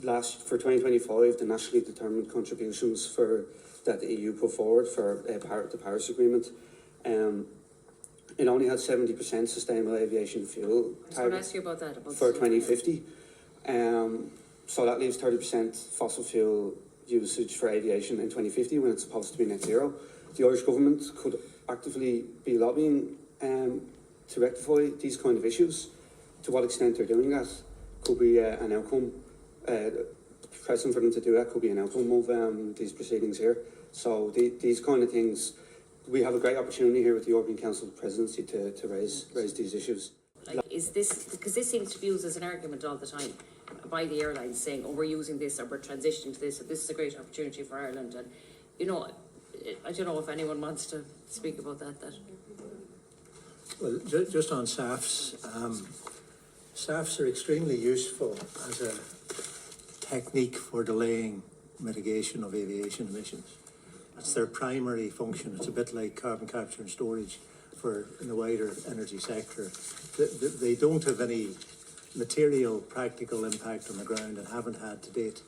for 2025, the nationally determined contributions that the EU put forward for the Paris Agreement, it only had 70% sustainable aviation fuel target for 2050. So that leaves 30% fossil fuel usage for aviation in 2050 when it's supposed to be net zero. The Irish government could actively be lobbying to rectify these kind of issues. To what extent they're doing that could be an outcome. Pressing for them to do that could be an outcome of these proceedings here. So these kind of things, we have a great opportunity here with the European Council Presidency to raise these issues. Like, is this, because this seems to be used as an argument all the time by the airlines, saying, oh, we're using this, or we're transitioning to this, or this is a great opportunity for Ireland. And, you know, I don't know if anyone wants to speak about that. Well, just on SAFs, SAFs are extremely useful as a technique for delaying mitigation of aviation emissions. It's their primary function. It's a bit like carbon capture and storage in the wider energy sector. They don't have any material practical impact on the ground and haven't had to date,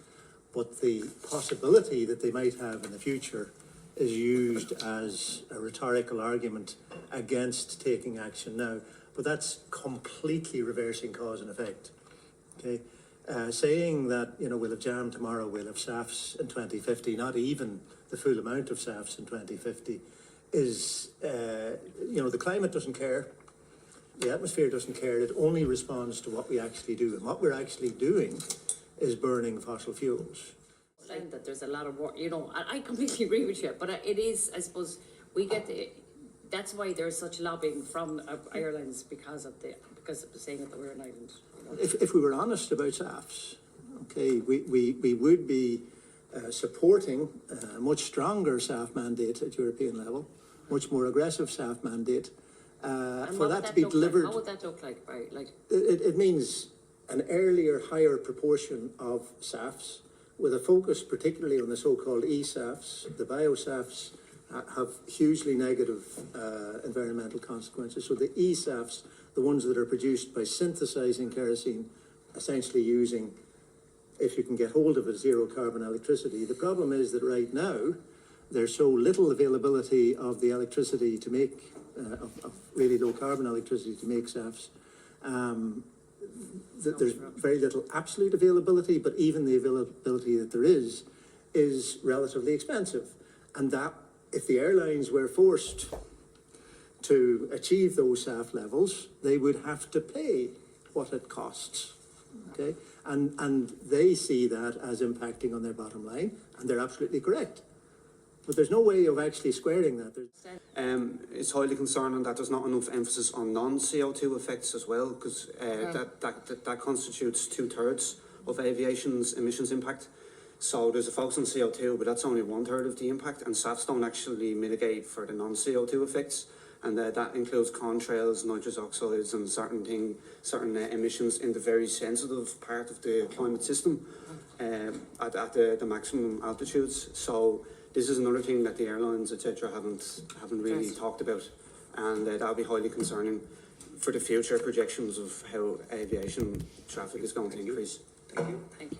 but the possibility that they might have in the future is used as a rhetorical argument against taking action now. But that's completely reversing cause and effect. Okay, saying that, you know, we'll have jam tomorrow, we'll have SAFs in 2050, not even the full amount of SAFs in 2050, is, you know, the climate doesn't care, the atmosphere doesn't care, it only responds to what we actually do. And what we're actually doing is burning fossil fuels. That there's a lot of work, you know, I completely agree with you, but it is, I suppose, that's why there's such lobbying from airlines because of saying that we're an island. You know? If we were honest about SAFs, okay, we would be supporting a much stronger SAF mandate at European level, much more aggressive SAF mandate. For that to be delivered, how would that look like? It means an earlier, higher proportion of SAFs, with a focus particularly on the so-called e-SAFs. The bio-SAFs have hugely negative environmental consequences. So the e-SAFs, the ones that are produced by synthesizing kerosene, essentially using, if you can get hold of it, zero carbon electricity. The problem is that right now there's so little availability of the electricity to make, of really low carbon electricity to make SAFs, that there's very little absolute availability, but even the availability that there is relatively expensive. And that, if the airlines were forced to achieve those SAF levels, they would have to pay what it costs. Okay, and they see that as impacting on their bottom line, and they're absolutely correct. But there's no way of actually squaring that. It's highly concerning that there's not enough emphasis on non-CO2 effects as well, because that constitutes 2/3 of aviation's emissions impact. So there's a focus on CO2, but that's only 1/3 of the impact, and SAFs don't actually mitigate for the non-CO2 effects. And that includes contrails, nitrous oxides, and certain emissions in the very sensitive part of the climate system at the maximum altitudes. So this is another thing that the airlines, etc., haven't really talked about, and that'll be highly concerning for the future projections of how aviation traffic is going to increase. Thank you.